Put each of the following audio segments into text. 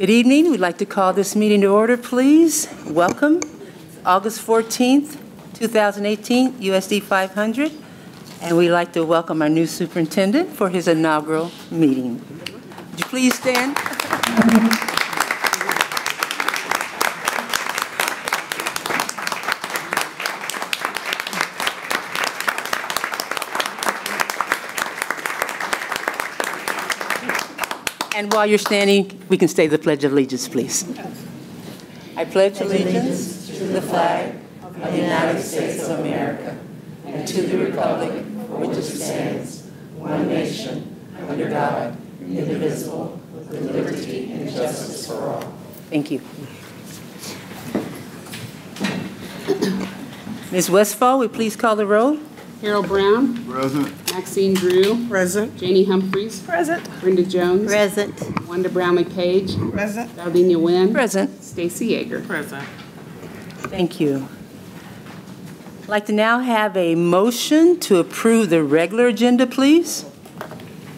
Good evening. We'd like to call this meeting to order, please. Welcome. August 14th, 2018, USD 500. And we'd like to welcome our new superintendent for his inaugural meeting. Would you please stand? And while you're standing, we can say the Pledge of Allegiance, please. I pledge allegiance to the flag of the United States of America and to the republic for which it stands, one nation, under God, indivisible, with liberty and justice for all. Thank you. Ms. Westphal, will you please call the roll? Harold Brown. Present. Maxine Drew. Present. Janie Humphreys. Present. Brenda Jones. Present. Wanda Brownlee Page. Present. Daldenia Wynn. Present. Stacy Yeager. Present. Thank you. I'd like to now have a motion to approve the regular agenda, please.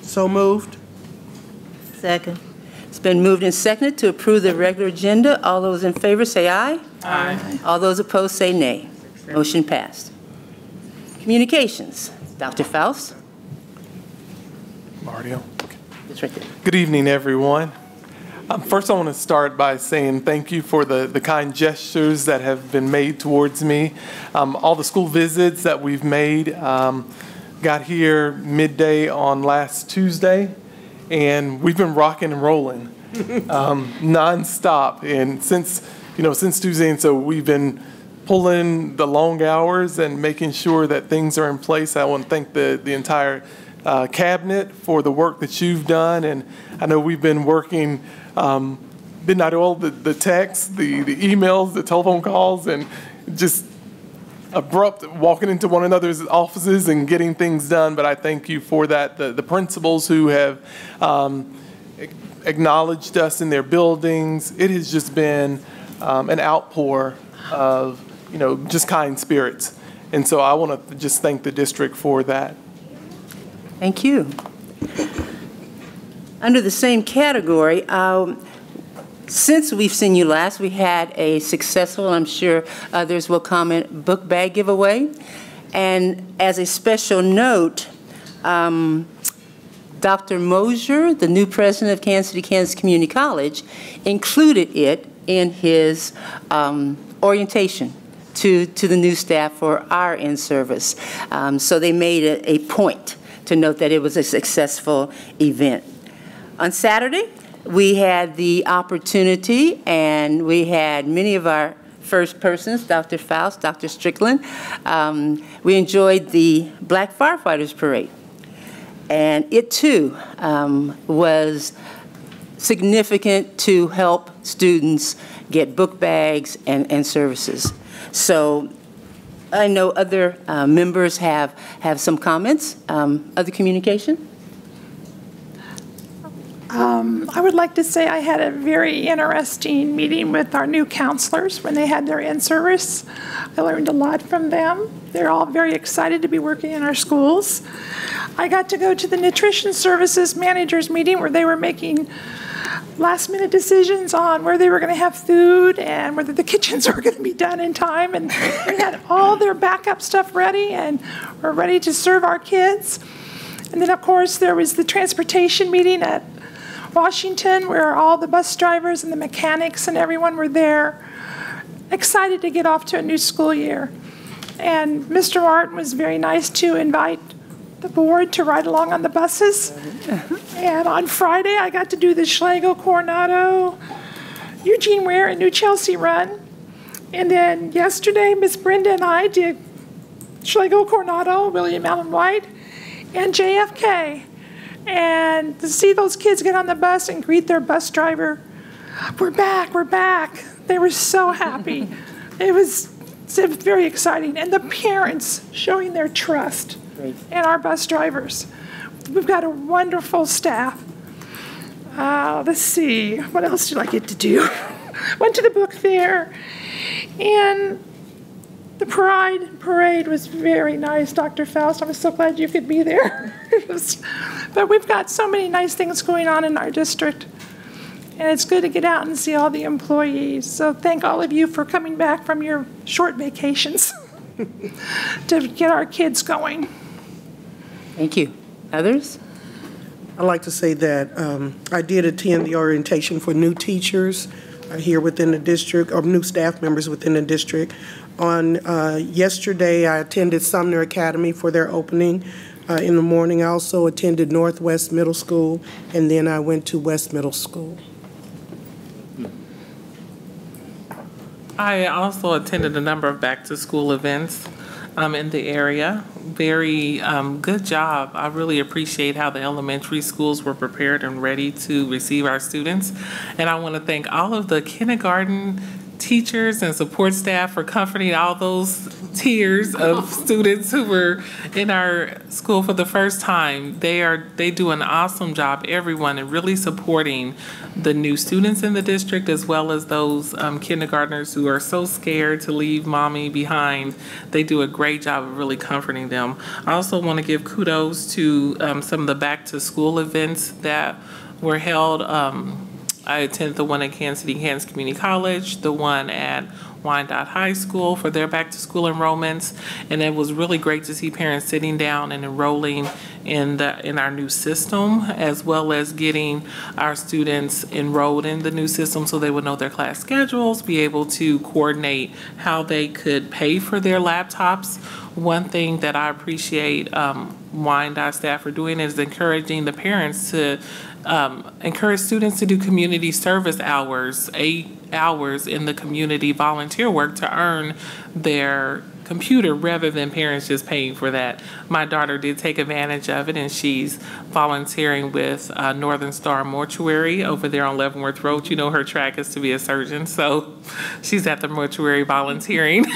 So moved. Second. It's been moved and seconded to approve the regular agenda. All those in favor say aye. Aye. All those opposed say nay. Motion passed. Communications. Dr. Faust. Mario. It's right there. Good evening, everyone. First, I want to start by saying thank you for the kind gestures that have been made towards me. All the school visits that we've made, got here midday on last Tuesday, and we've been rocking and rolling nonstop. And since Tuesday, and so we've been pulling the long hours and making sure that things are in place. I want to thank the entire cabinet for the work that you've done. And I know we've been working midnight oil, the texts, the emails, the telephone calls, and just abrupt walking into one another's offices and getting things done. But I thank you for that. The principals who have acknowledged us in their buildings. It has just been an outpour of just kind spirits. And so I want to just thank the district for that. Thank you. Under the same category, since we've seen you last, we had a successful, I'm sure others will comment, book bag giveaway. And as a special note, Dr. Mosier, the new president of Kansas City, Kansas Community College, included it in his orientation to the new staff for our in-service. So they made it a point to note that it was a successful event. On Saturday, we had the opportunity, and we had many of our first persons, Dr. Faust, Dr. Strickland. We enjoyed the Black Firefighters Parade. And it, too, was significant to help students get book bags and services. So I know other members have some comments. Other communication? I would like to say I had a very interesting meeting with our new counselors when they had their in-service. I learned a lot from them. They're all very excited to be working in our schools. I got to go to the nutrition services managers meeting where they were making last-minute decisions on where they were going to have food and whether the kitchens were going to be done in time. And we had all their backup stuff ready, and we're ready to serve our kids. And then, of course, there was the transportation meeting at Washington where all the bus drivers and the mechanics and everyone were there, excited to get off to a new school year. And Mr. Martin was very nice to invite the board to ride along on the buses. And on Friday, I got to do the Schlegel, Coronado, Eugene Ware, and New Chelsea run. And then yesterday, Miss Brenda and I did Schlegel, Coronado, William Allen White, and JFK. And to see those kids get on the bus and greet their bus driver, we're back, we're back. They were so happy. It was very exciting. And the parents showing their trust in our bus drivers. We've got a wonderful staff. Let's see, what else did I get to do? Went to the book fair, and the parade was very nice, Dr. Faust. I was so glad you could be there. But we've got so many nice things going on in our district. And it's good to get out and see all the employees. So thank all of you for coming back from your short vacations to get our kids going. Thank you. Others? I'd like to say that I did attend the orientation for new teachers here within the district, or new staff members within the district. On yesterday, I attended Sumner Academy for their opening in the morning. I also attended Northwest Middle School, and then I went to West Middle School. I also attended a number of back-to-school events in the area. Very good job. I really appreciate how the elementary schools were prepared and ready to receive our students. And I want to thank all of the kindergarten teachers and support staff for comforting all those tiers of students who were in our school for the first time. They do an awesome job, everyone, in really supporting the new students in the district, as well as those kindergartners who are so scared to leave mommy behind. They do a great job of really comforting them. I also want to give kudos to some of the back to school events that were held. I attended the one at Kansas City Kansas Community College, the one at Wyandotte High School for their back-to-school enrollments, and it was really great to see parents sitting down and enrolling in our new system, as well as getting our students enrolled in the new system so they would know their class schedules, be able to coordinate how they could pay for their laptops. One thing that I appreciate Wyandotte staff for doing is encouraging the parents to encourage students to do community service hours, 8 hours in the community volunteer work to earn their computer rather than parents just paying for that. My daughter did take advantage of it, and she's volunteering with Northern Star Mortuary over there on Leavenworth Road. You know, her track is to be a surgeon, so she's at the mortuary volunteering.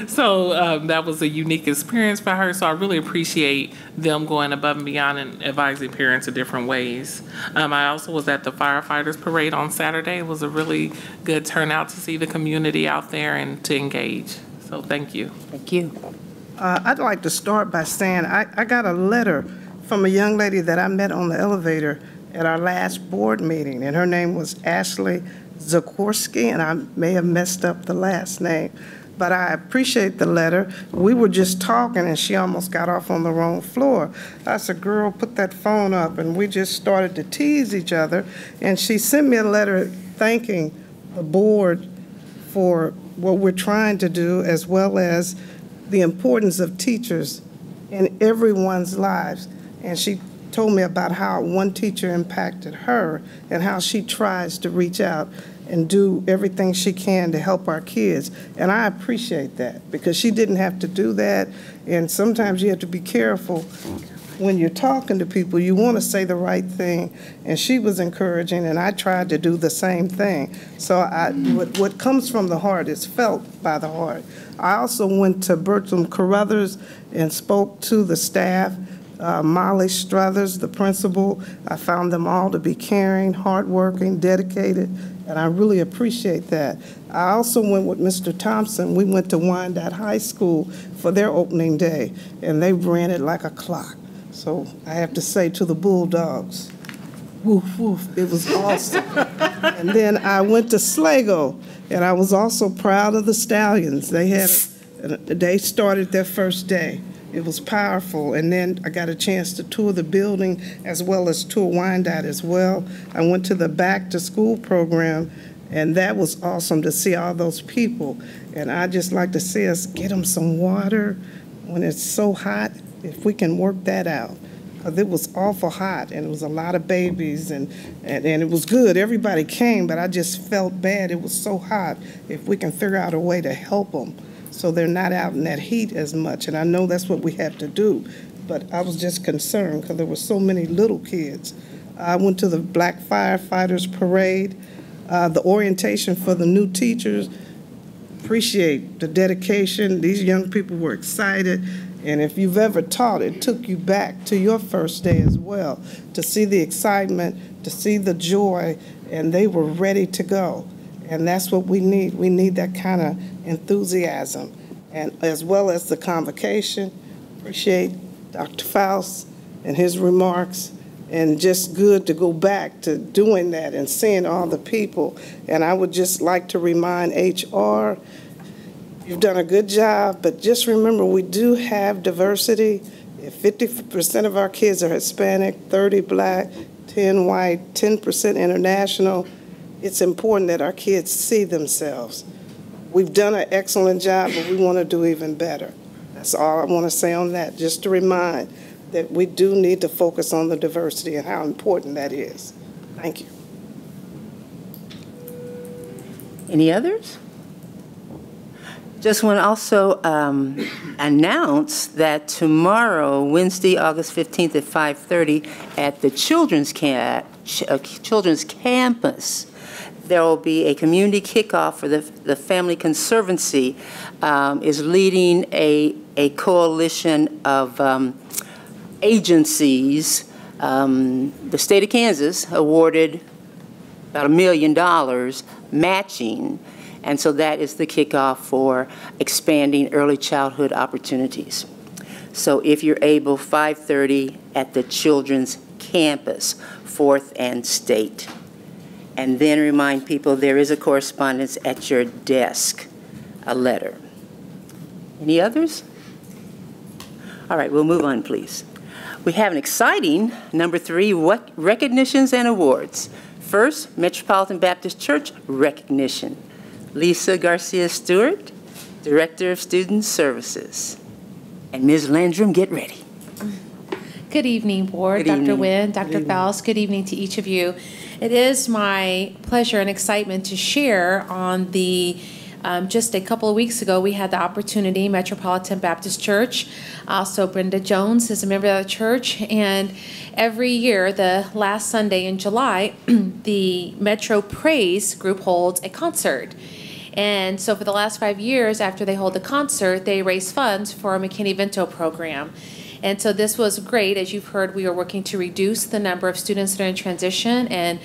So that was a unique experience for her. So I really appreciate them going above and beyond and advising parents in different ways. I also was at the firefighters parade on Saturday. It was a really good turnout to see the community out there and to engage. So thank you. Thank you. I'd like to start by saying I got a letter from a young lady that I met on the elevator at our last board meeting, and her name was Ashley Zakorski, and I may have messed up the last name, but I appreciate the letter. We were just talking, and she almost got off on the wrong floor. I said, girl, put that phone up, and we just started to tease each other, and she sent me a letter thanking the board for what we're trying to do, as well as the importance of teachers in everyone's lives. And she told me about how one teacher impacted her and how she tries to reach out and do everything she can to help our kids. And I appreciate that, because she didn't have to do that. And sometimes you have to be careful when you're talking to people. You want to say the right thing, and she was encouraging, and I tried to do the same thing. So what comes from the heart is felt by the heart. I also went to Bertram Carruthers and spoke to the staff, Molly Struthers, the principal. I found them all to be caring, hardworking, dedicated, and I really appreciate that. I also went with Mr. Thompson. We went to Wyandotte High School for their opening day, and they ran it like a clock. So I have to say to the Bulldogs, woof, woof, it was awesome. And then I went to Sligo, and I was also proud of the Stallions. They started their first day. It was powerful. And then I got a chance to tour the building as well as tour Wyandotte as well. I went to the back to school program, and that was awesome to see all those people. And I just like to see us get them some water when it's so hot, if we can work that out. Because it was awful hot, and it was a lot of babies, and it was good. Everybody came, but I just felt bad. It was so hot. If we can figure out a way to help them so they're not out in that heat as much, and I know that's what we have to do, but I was just concerned because there were so many little kids. I went to the Black Firefighters Parade, the orientation for the new teachers. Appreciate the dedication. These young people were excited. And if you've ever taught, it took you back to your first day as well, to see the excitement, to see the joy, and they were ready to go. And that's what we need. We need that kind of enthusiasm, and as well as the convocation. Appreciate Dr. Faust and his remarks, and just good to go back to doing that and seeing all the people. And I would just like to remind HR, you've done a good job, but just remember we do have diversity. If 50% of our kids are Hispanic, 30 Black, 10 white, 10% international, it's important that our kids see themselves. We've done an excellent job, but we want to do even better. That's all I want to say on that, just to remind that we do need to focus on the diversity and how important that is. Thank you. Any others? Just want to also announce that tomorrow, Wednesday, August 15th at 5:30 at the Children's Campus, there will be a community kickoff for the Family Conservancy is leading a coalition of agencies. The state of Kansas awarded about $1 million matching, and so that is the kickoff for expanding early childhood opportunities. So if you're able, 5:30 at the Children's Campus, 4th and State. And then remind people there is a correspondence at your desk, a letter. Any others? All right, we'll move on, please. We have an exciting number 3, recognitions and awards. First, Metropolitan Baptist Church recognition. Lisa Garcia-Stewart, Director of Student Services. And Ms. Landrum, get ready. Good evening, Board. Good evening. Dr. Wynn, Dr. Faust, good evening to each of you. It is my pleasure and excitement to share on the just a couple of weeks ago, we had the opportunity, Metropolitan Baptist Church, also Brenda Jones is a member of the church, and every year, the last Sunday in July, the Metro Praise group holds a concert. And so for the last 5 years, after they hold the concert, they raise funds for a McKinney-Vento program. And so this was great. As you've heard, we are working to reduce the number of students that are in transition, and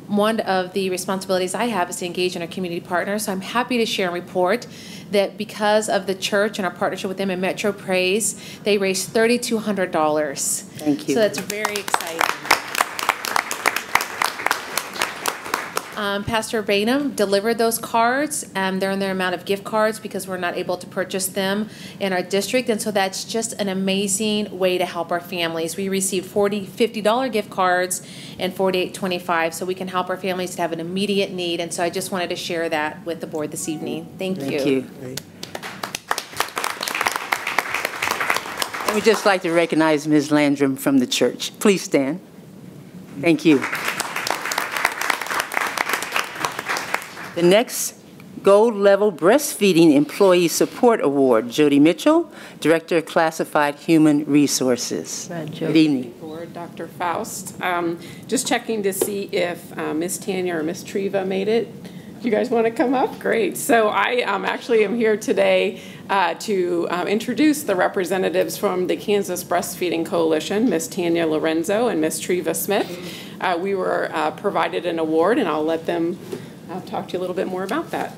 one of the responsibilities I have is to engage in our community partners. So I'm happy to share and report that because of the church and our partnership with them in Metro Praise, they raised $3,200. Thank you. So that's very exciting. Pastor Bainham delivered those cards. They're in their amount of gift cards because we're not able to purchase them in our district. And so that's just an amazing way to help our families. We received $50 gift cards and $48.25, so we can help our families to have an immediate need. And so I just wanted to share that with the board this evening. Thank you. Thank you. And we'd just like to recognize Ms. Landrum from the church. Please stand. Thank you. The next Gold Level Breastfeeding Employee Support Award, Jody Mitchell, Director of Classified Human Resources. Good evening. Board, Dr. Faust. Just checking to see if Ms. Tanya or Ms. Treva made it. Do you guys want to come up? Great. So I actually am here today to introduce the representatives from the Kansas Breastfeeding Coalition, Ms. Tanya Lorenzo and Ms. Treva Smith. We were provided an award, and I'll let them talk to you a little bit more about that.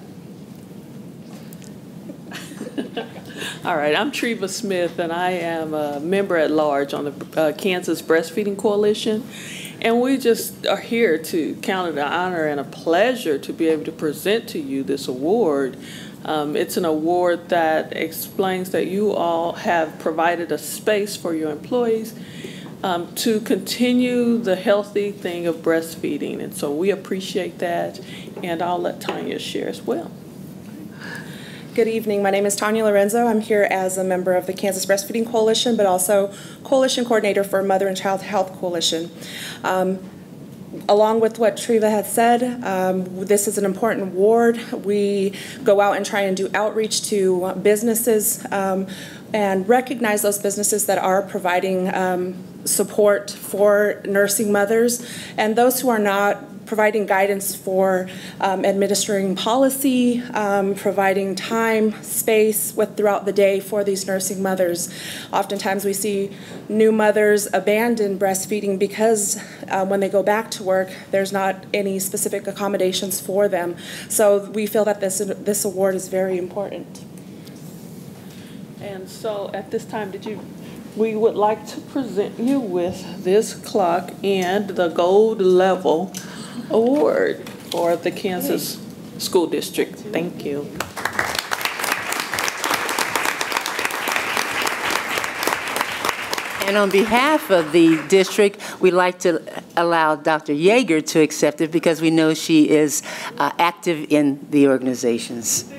All right, I'm Treva Smith, and I am a member at large on the Kansas Breastfeeding Coalition. And we just are here to count it an honor and a pleasure to be able to present to you this award. It's an award that explains that you all have provided a space for your employees to continue the healthy thing of breastfeeding. And so we appreciate that, and I'll let Tanya share as well. Good evening. My name is Tanya Lorenzo. I'm here as a member of the Kansas Breastfeeding Coalition, but also Coalition Coordinator for Mother and Child Health Coalition. Along with what Treva had said, this is an important award. We go out and try and do outreach to businesses and recognize those businesses that are providing support for nursing mothers, and those who are not providing guidance for administering policy, providing time, space throughout the day for these nursing mothers. Oftentimes we see new mothers abandon breastfeeding because when they go back to work, there's not any specific accommodations for them. So we feel that this award is very important. And so at this time, did you we would like to present you with this clock and the Gold Level Award for the Kansas School District. Thank you. And on behalf of the district, we'd like to allow Dr. Yeager to accept it because we know she is active in the organizations.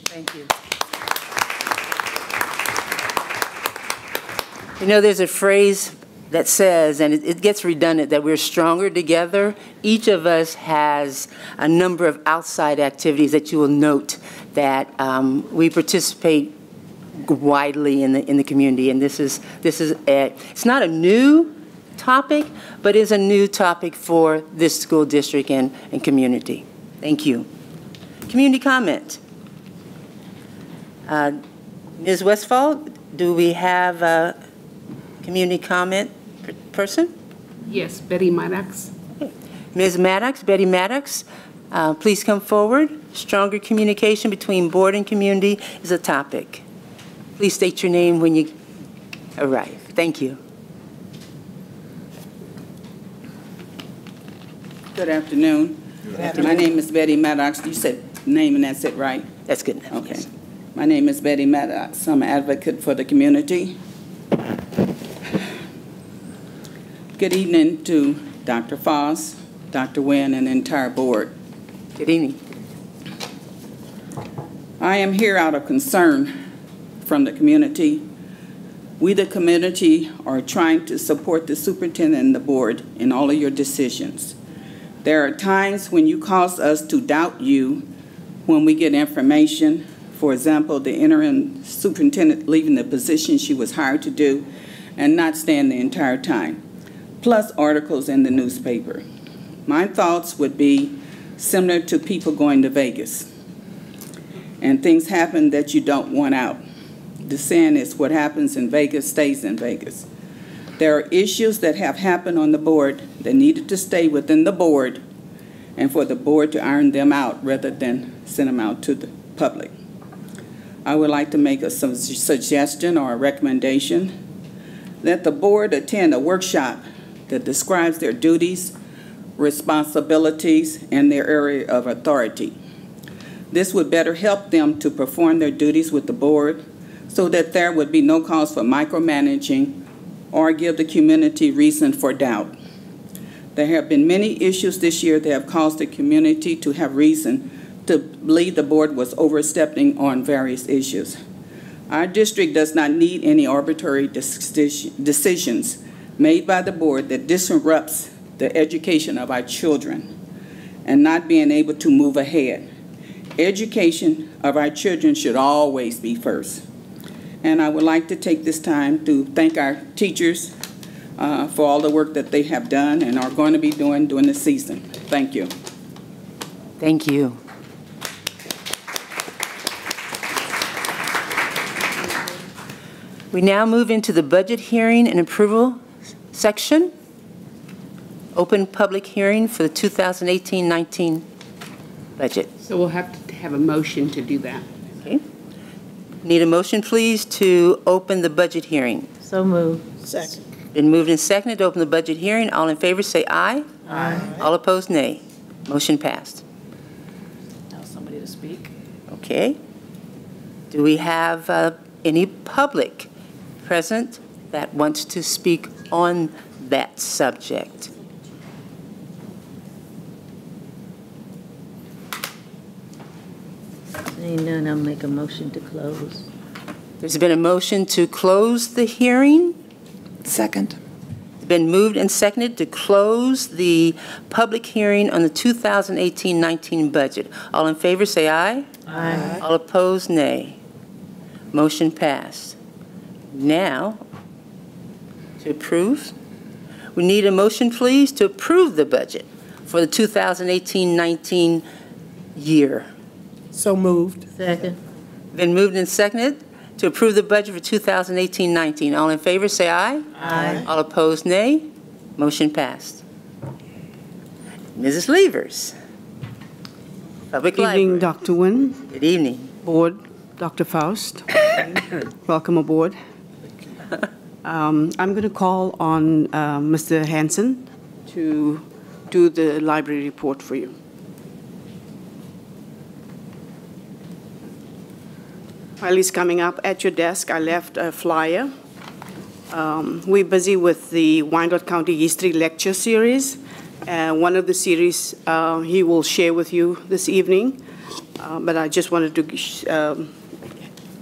Thank you. You know, there's a phrase that says, and it gets redundant, that we're stronger together. Each of us has a number of outside activities that you will note that we participate widely in the community, and it's not a new topic, but is a new topic for this school district and community. Thank you. Community comment. Ms. Westphal, do we have a community comment person? Yes, Betty Maddox. Ms. Maddox, Betty Maddox, please come forward. Stronger communication between board and community is a topic. Please state your name when you arrive. Thank you. Good afternoon. Good afternoon. My name is Betty Maddox. You said name and that's it, right? That's good enough. Okay. Yes. My name is Betty Maddox. I'm an advocate for the community. Good evening to Dr. Foss, Dr. Wynn, and the entire board. Good evening. I am here out of concern from the community. We, the community, are trying to support the superintendent and the board in all of your decisions. There are times when you cause us to doubt you when we get information. For example, the interim superintendent leaving the position she was hired to do and not staying the entire time, plus articles in the newspaper. My thoughts would be similar to people going to Vegas and things happen that you don't want out. The saying is, what happens in Vegas stays in Vegas. There are issues that have happened on the board that needed to stay within the board and for the board to iron them out rather than send them out to the public. I would like to make a suggestion or a recommendation that the board attend a workshop that describes their duties, responsibilities, and their area of authority. This would better help them to perform their duties with the board so that there would be no cause for micromanaging or give the community reason for doubt. There have been many issues this year that have caused the community to have reason to believe the board was overstepping on various issues. Our district does not need any arbitrary decisions made by the board that disrupts the education of our children and not being able to move ahead. Education of our children should always be first. And I would like to take this time to thank our teachers for all the work that they have done and are going to be doing during the season. Thank you. Thank you. We now move into the budget hearing and approval section. Open public hearing for the 2018-19 budget. So we'll have to have a motion to do that. Okay. Need a motion, please, to open the budget hearing. So moved. Second. Been moved and seconded to open the budget hearing. All in favor say aye. Aye. All opposed, nay. Motion passed. Now somebody to speak. Okay. Do we have any public present that wants to speak on that subject? Seeing none, I'll make a motion to close. There's been a motion to close the hearing. Second. It's been moved and seconded to close the public hearing on the 2018-19 budget. All in favor say aye. Aye. All opposed, nay. Motion passed. Now, to approve, We need a motion, please, to approve the budget for the 2018-19 year. So moved. Second. Been moved and seconded to approve the budget for 2018-19. All in favor, say aye. Aye. All opposed, nay. Motion passed. Mrs. Levers. Public Good evening, Library. Dr. Nguyen, Good evening. Board, Dr. Faust. Welcome aboard. I'm going to call on Mr. Hansen to do the library report for you. While he's coming up, at your desk, I left a flyer. We're busy with the Wyandotte County History Lecture Series. One of the series he will share with you this evening, but I just wanted to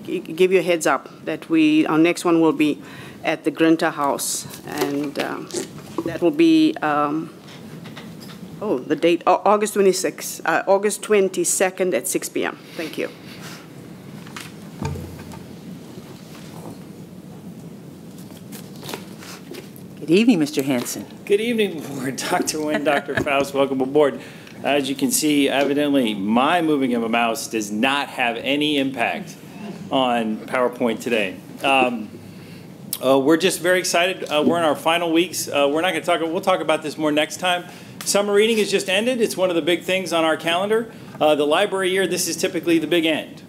give you a heads up that our next one will be at the Grinter House, and that will be, the date, August 22nd at 6 p.m. Thank you. Good evening, Mr. Hansen. Good evening, Board. Dr. Nguyen, Dr. Faust, welcome aboard. As you can see, evidently, my moving of a mouse does not have any impact on PowerPoint today. We're just very excited. We're in our final weeks. We're not going to we'll talk about this more next time. Summer reading has just ended. It's one of the big things on our calendar. The library year, this is typically the big end.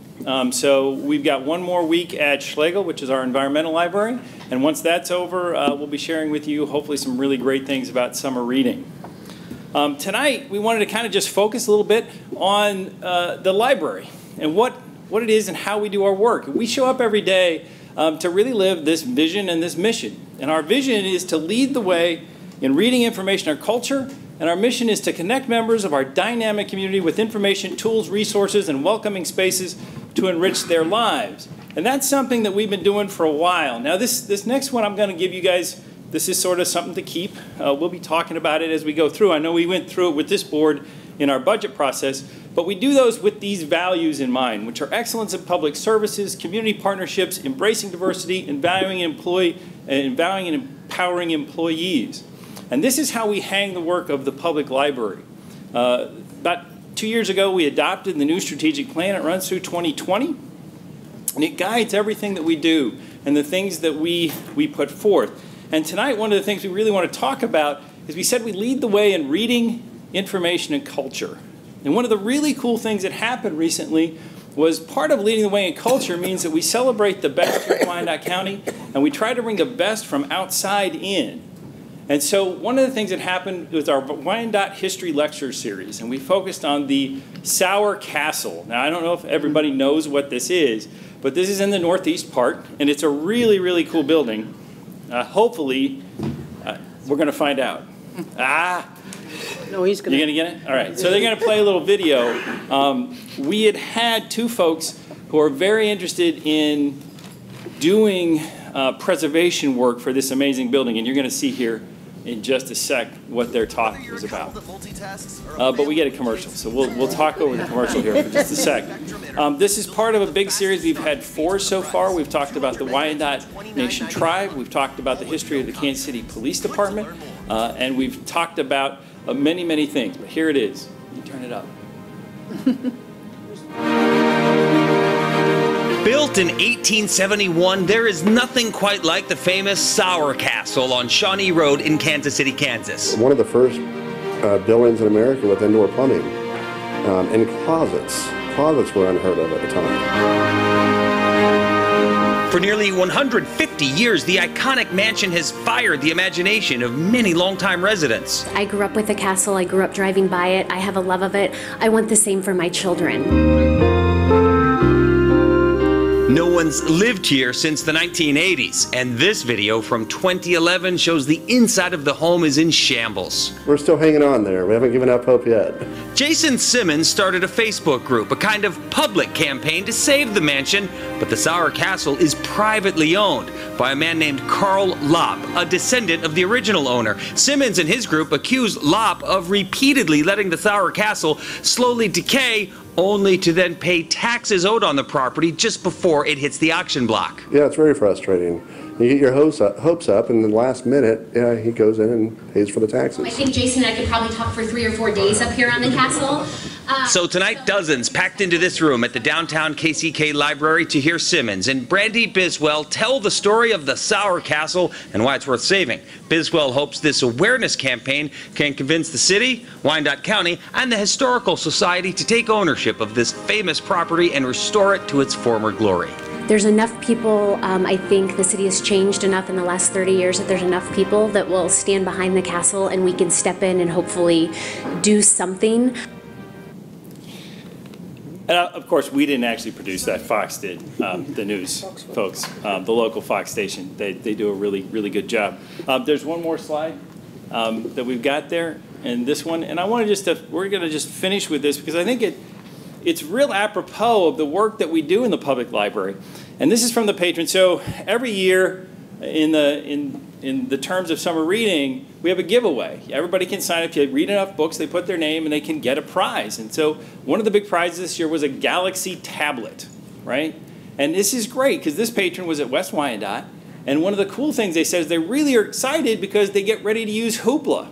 So we've got one more week at Schlegel, which is our environmental library. And once that's over, we'll be sharing with you hopefully some really great things about summer reading. Tonight, we wanted to kind of just focus a little bit on the library and what it is and how we do our work. We show up every day to really live this vision and this mission. And our vision is to lead the way in reading, information, and culture. And our mission is to connect members of our dynamic community with information, tools, resources, and welcoming spaces to enrich their lives. And that's something that we've been doing for a while. Now, this next one I'm going to give you guys, this is sort of something to keep. We'll be talking about it as we go through. I know we went through it with this board in our budget process, but we do those with these values in mind, which are excellence in public services, community partnerships, embracing diversity, and valuing and empowering employees. And this is how we hang the work of the public library. About 2 years ago, we adopted the new strategic plan. It runs through 2020, and it guides everything that we do and the things that we put forth. And tonight, one of the things we really want to talk about is we said we lead the way in reading, information, and culture. And one of the really cool things that happened recently was part of leading the way in culture means that we celebrate the best here in Wyandotte County, and we try to bring the best from outside in. And so one of the things that happened was our Wyandotte History Lecture Series, and we focused on the Sauer Castle. Now, I don't know if everybody knows what this is, but this is in the northeast part, and it's a really, really cool building. Hopefully, we're going to find out. No, he's going to. You're going to get it? All right. So they're going to play a little video. We had two folks who are very interested in doing preservation work for this amazing building, and you're going to see here in just a sec what their talk was about. But we get a commercial, so we'll talk over the commercial here for just a sec. This is part of a big series. We've had 4 so far. We've talked about the Wyandotte Nation Tribe. We've talked about the history of the Kansas City Police Department. And we've talked about many, many things. But here it is. You turn it up. Built in 1871, there is nothing quite like the famous Sauer Castle on Shawnee Road in Kansas City, Kansas. One of the first buildings in America with indoor plumbing and closets. Closets were unheard of at the time. For nearly 150 years, the iconic mansion has fired the imagination of many longtime residents. I grew up with the castle. I grew up driving by it. I have a love of it. I want the same for my children. No one's lived here since the 1980s, and this video from 2011 shows the inside of the home is in shambles. We're still hanging on there. We haven't given up hope yet. Jason Simmons started a Facebook group, a kind of public campaign to save the mansion, but the Sauer Castle is privately owned by a man named Carl Lopp, a descendant of the original owner. Simmons and his group accuse Lopp of repeatedly letting the Sauer Castle slowly decay, only to then pay taxes owed on the property just before it hits the auction block. Yeah, it's very frustrating. You get your hopes up, and then last minute, he goes in and pays for the taxes. I think Jason and I could probably talk for 3 or 4 days up here on the castle. So tonight, dozens packed into this room at the downtown KCK Library to hear Simmons and Brandy Biswell tell the story of the Sauer Castle and why it's worth saving. Biswell hopes this awareness campaign can convince the city, Wyandotte County, and the Historical Society to take ownership of this famous property and restore it to its former glory. There's enough people, I think the city has changed enough in the last 30 years that there's enough people that will stand behind the castle and we can step in and hopefully do something. And of course, we didn't actually produce that. Fox did, the news folks, the local Fox station. They do a really, really good job. There's one more slide that we've got there, and this one. And I want to we're going to just finish with this because I think it's real apropos of the work that we do in the public library. And this is from the patron. So every year in the terms of summer reading, we have a giveaway. Everybody can sign up. If you read enough books, they put their name and they can get a prize. And so one of the big prizes this year was a Galaxy tablet, right? And this is great because this patron was at West Wyandotte. And one of the cool things they said is they really are excited because they get ready to use Hoopla.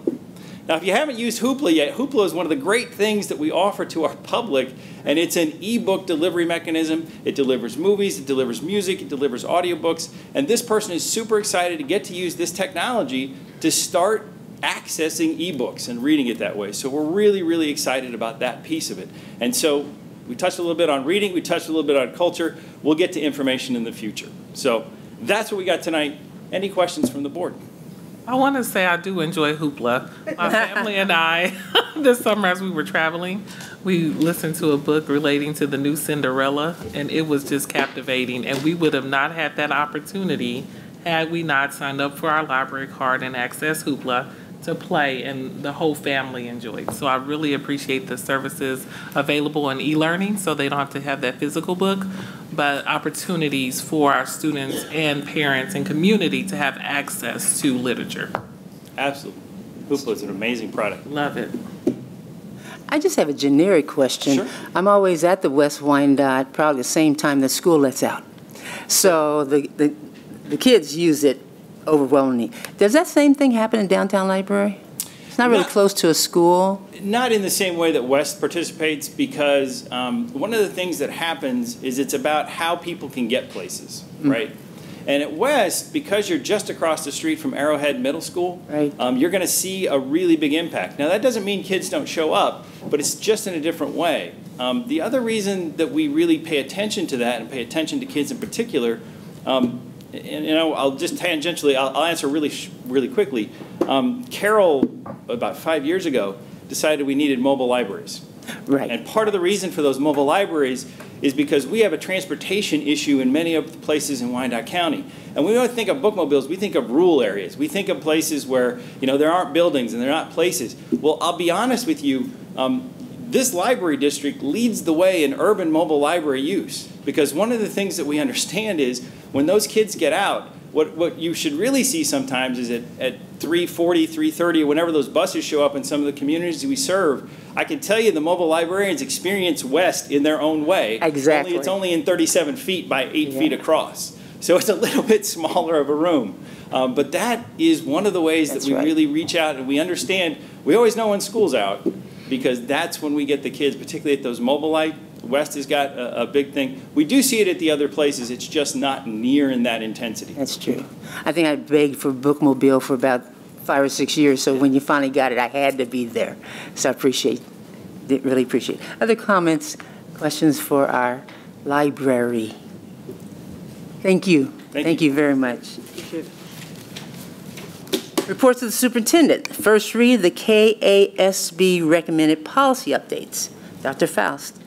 Now, if you haven't used Hoopla yet, Hoopla is one of the great things that we offer to our public, and it's an e-book delivery mechanism. It delivers movies, it delivers music, it delivers audiobooks, and this person is super excited to get to use this technology to start accessing e-books and reading it that way. So we're really, really excited about that piece of it. And so we touched a little bit on reading, we touched a little bit on culture. We'll get to information in the future. So that's what we got tonight. Any questions from the board? I want to say I do enjoy Hoopla. My family and I, this summer as we were traveling, we listened to a book relating to the new Cinderella, and it was just captivating. And we would have not had that opportunity had we not signed up for our library card and access Hoopla to play, and the whole family enjoyed. So I really appreciate the services available in e-learning so they don't have to have that physical book, but opportunities for our students and parents and community to have access to literature. Absolutely. Hoopla is an amazing product. Love it. I just have a generic question. Sure. I'm always at the West Wyandotte, probably the same time that school lets out. So the kids use it overwhelmingly. Does that same thing happen in downtown library? It's not really close to a school. Not in the same way that West participates, because one of the things that happens is it's about how people can get places, right? And at West, because you're just across the street from Arrowhead Middle School, right. You're going to see a really big impact. Now, that doesn't mean kids don't show up, but it's just in a different way. The other reason that we really pay attention to that and pay attention to kids in particular, and you know, I'll just tangentially, I'll answer really quickly. Carol, about 5 years ago, decided we needed mobile libraries. Right. And part of the reason for those mobile libraries is because we have a transportation issue in many of the places in Wyandotte County. And we don't think of bookmobiles, we think of rural areas. We think of places where, you know, there aren't buildings and there aren't places. Well, I'll be honest with you, this library district leads the way in urban mobile library use. Because one of the things that we understand is when those kids get out, what you should really see sometimes is at 3:40, 3:30, or whenever those buses show up in some of the communities we serve, I can tell you the mobile librarians experience West in their own way. Exactly. It's only in 37 feet by 8 feet across. So it's a little bit smaller of a room. But that is one of the ways that we really reach out and we understand. We always know when school's out because that's when we get the kids, particularly at those mobile light. West has got a big thing. We do see it at the other places. It's just not near in that intensity. That's true. I think I begged for bookmobile for about 5 or 6 years, so when you finally got it, I had to be there. So I really appreciate it. Other comments, questions for our library? Thank you. Thank you very much. Reports of the superintendent. First read the KASB recommended policy updates. Dr. Faust.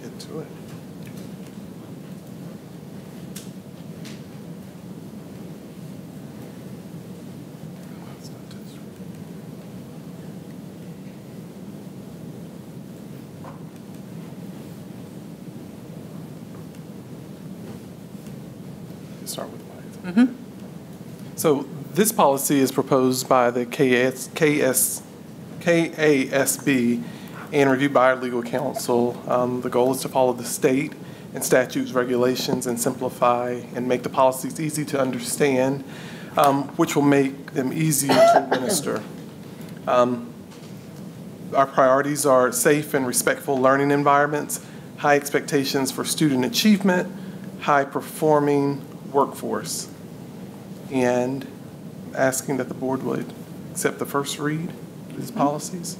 Get to it. Start with mine. So this policy is proposed by the KASB and reviewed by our legal counsel. The goal is to follow the state and statutes, regulations, and simplify and make the policies easy to understand, which will make them easier to administer. Our priorities are safe and respectful learning environments, high expectations for student achievement, high-performing workforce, and asking that the board would accept the first read of these policies.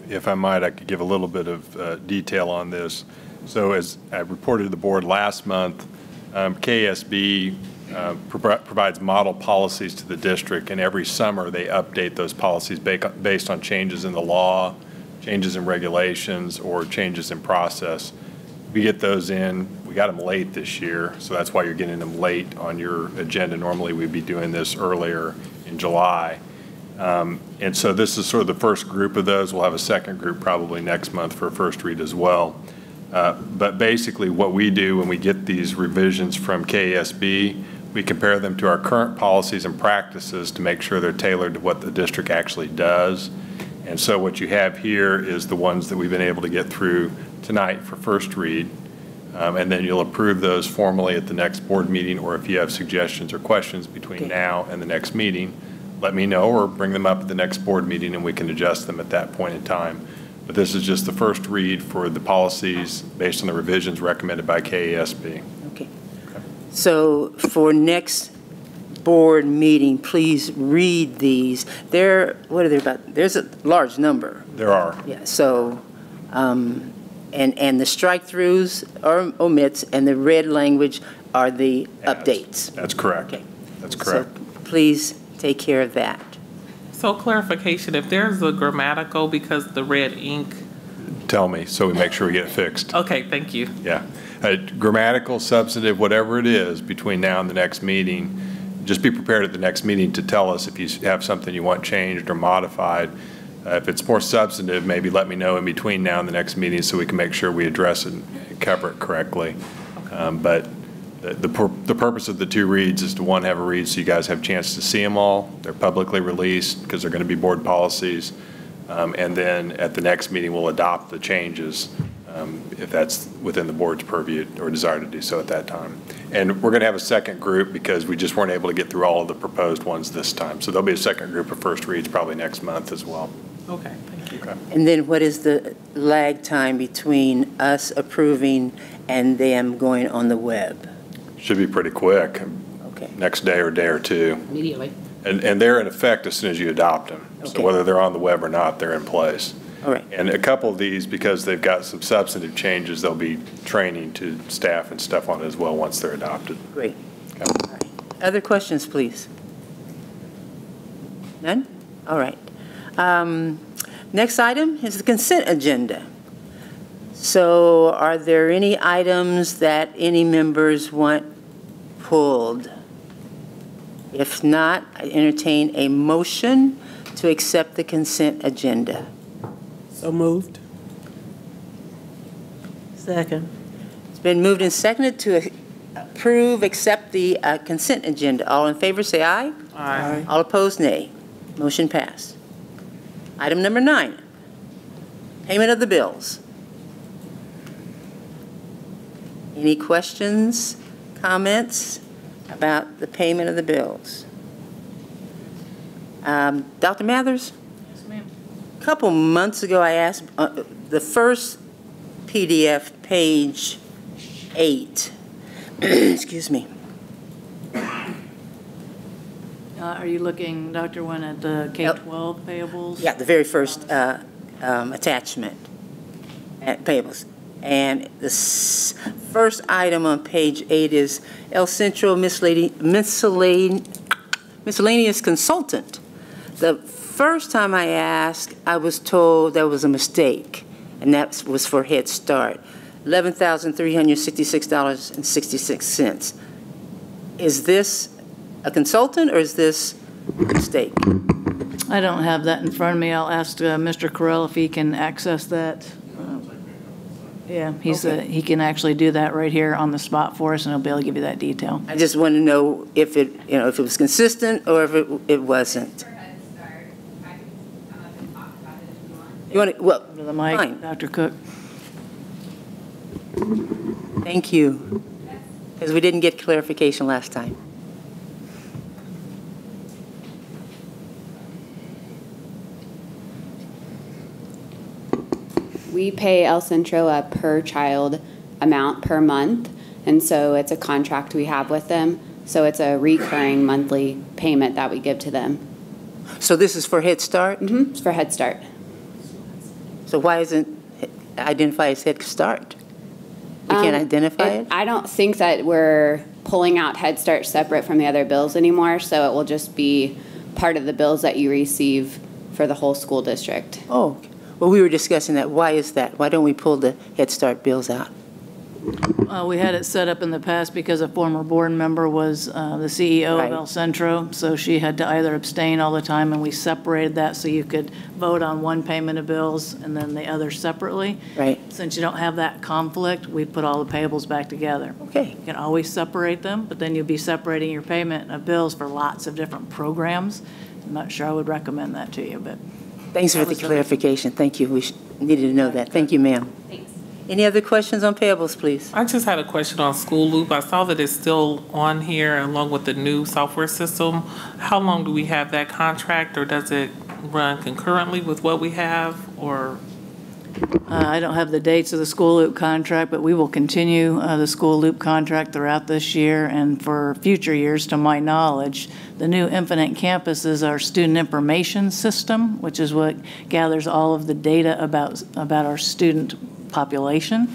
If I might, I could give a little bit of detail on this. So as I reported to the board last month, KSB provides model policies to the district, and every summer they update those policies based on changes in the law, changes in regulations, or changes in process. We get those in. We got them late this year, so that's why you're getting them late on your agenda. Normally we'd be doing this earlier in July. And so this is sort of the first group of those. We'll have a second group probably next month for a first read as well. But basically what we do when we get these revisions from KSB, we compare them to our current policies and practices to make sure they're tailored to what the district actually does. And so what you have here is the ones that we've been able to get through tonight for first read. And then you'll approve those formally at the next board meeting, or if you have suggestions or questions between now and the next meeting, let me know or bring them up at the next board meeting and we can adjust them at that point in time. But this is just the first read for the policies based on the revisions recommended by KASB. Okay. So for next board meeting, please read these. What are they about? There's a large number. There are. Yeah, so, and the strike-throughs are omits, and the red language are the updates. That's correct. Okay. That's correct. So please take care of that. So clarification, if there's a grammatical because the red ink. Tell me so we make sure we get it fixed. Okay, thank you. Yeah. Grammatical, substantive, whatever it is between now and the next meeting, just be prepared at the next meeting to tell us if you have something you want changed or modified. If it's more substantive, maybe let me know in between now and the next meeting so we can make sure we address it and cover it correctly. Okay. But the purpose of the two reads is to, one, have a read so you guys have a chance to see them all. They're publicly released because they're going to be board policies. And then at the next meeting, we'll adopt the changes if that's within the board's purview or desire to do so at that time. And we're going to have a second group because we just weren't able to get through all of the proposed ones this time. So there'll be a second group of first reads probably next month as well. Okay, thank you. Okay. And then what is the lag time between us approving and them going on the web? Should be pretty quick. Okay. Next day or day or two. Immediately. And they're in effect as soon as you adopt them. Okay. So whether they're on the web or not, they're in place. All right. And a couple of these, because they've got some substantive changes, there'll be training to staff and stuff on it as well once they're adopted. Great. Okay. All right. Other questions, please? None? All right. Next item is the consent agenda. So are there any items that any members want pulled? If not, I entertain a motion to accept the consent agenda. So moved. Second. It's been moved and seconded to approve, accept the consent agenda. All in favor, say aye. Aye. All opposed, nay. Motion passed. Item number 9, payment of the bills. Any questions, comments about the payment of the bills? Dr. Mathers? Yes, ma'am. A couple months ago, I asked the first PDF, page 8. Excuse me. Are you looking, Dr. Wynn, at the K-12 payables? Yeah, the very first attachment at payables. And the first item on page 8 is El Centro miscellaneous consultant. The first time I asked, I was told that was a mistake, and that was for Head Start, $11,366.66. Is this a consultant, or is this a mistake? I don't have that in front of me. I'll ask Mr. Carell if he can access that. Yeah, he can actually do that right here on the spot for us, and he'll be able to give you that detail. I just want to know if it, if it was consistent or if it wasn't. You want to, well, Go to the mic, fine. Dr. Cook. Thank you, because we didn't get clarification last time. We pay El Centro a per child amount per month, and so it's a contract we have with them. So it's a recurring monthly payment that we give to them. So this is for Head Start? Mm-hmm. It's for Head Start. So why isn't it identified as Head Start? We can't identify it? I don't think that we're pulling out Head Start separate from the other bills anymore, so it will just be part of the bills that you receive for the whole school district. Oh, well, we were discussing that. Why is that? Why don't we pull the Head Start bills out? We had it set up in the past because a former board member was the CEO of El Centro, so she had to either abstain all the time, and we separated that so you could vote on one payment of bills and then the other separately. Right. Since you don't have that conflict, we put all the payables back together. Okay. You can always separate them, but then you'll be separating your payment of bills for lots of different programs. I'm not sure I would recommend that to you, but. Thanks for the clarification. Thank you. We needed to know that. Thank you, ma'am. Thanks. Any other questions on payables, please? I just had a question on School Loop. I saw that it's still on here along with the new software system. How long do we have that contract, or does it run concurrently with what we have, or? I don't have the dates of the School Loop contract, but we will continue the School Loop contract throughout this year and for future years, to my knowledge. The new Infinite Campus is our student information system, which is what gathers all of the data about our student population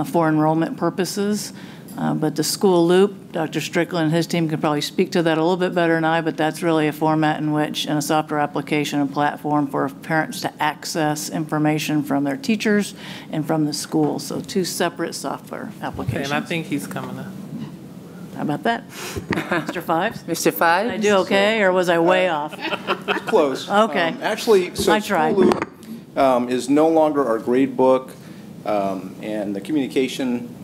for enrollment purposes. But the School Loop, Dr. Strickland and his team can probably speak to that a little bit better than I, but that's really a format in which, and a software application and platform for parents to access information from their teachers and from the school. So two separate software applications. Okay, and I think he's coming up. How about that? Mr. Fives? Mr. Fives? Did I do okay, or was I way off? Close. Okay. Actually, so I tried. School Loop is no longer our grade book, and the communication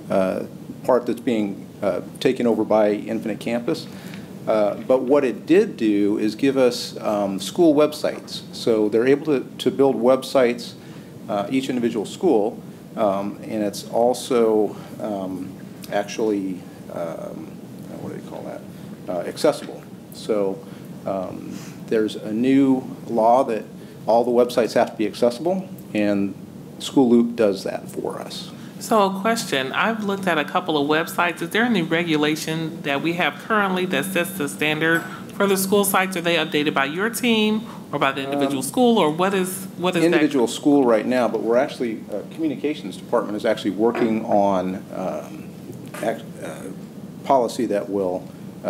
part that's being taken over by Infinite Campus. But what it did do is give us school websites. So they're able to build websites, each individual school, and it's also actually, what do they call that, accessible. So there's a new law that all the websites have to be accessible, and School Loop does that for us. So a question, I've looked at a couple of websites. Is there any regulation that we have currently that sets the standard for the school sites? Are they updated by your team or by the individual school, or what is individual school right now, but we're actually, communications department is actually working on policy that will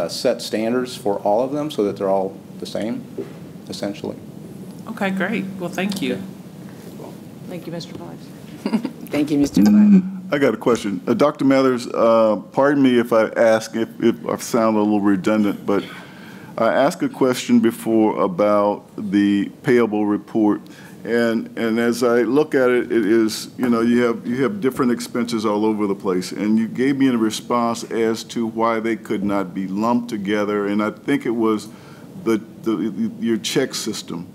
set standards for all of them so that they're all the same, essentially. Okay, great. Well, thank you. Thank you, Mr. Fives. Thank you, Mr. Fives. I got a question. Dr. Mathers, pardon me if I ask, if I sound a little redundant, but I asked a question before about the payable report. And as I look at it, it is, you know, you have different expenses all over the place. And you gave me a response as to why they could not be lumped together. And I think it was your check system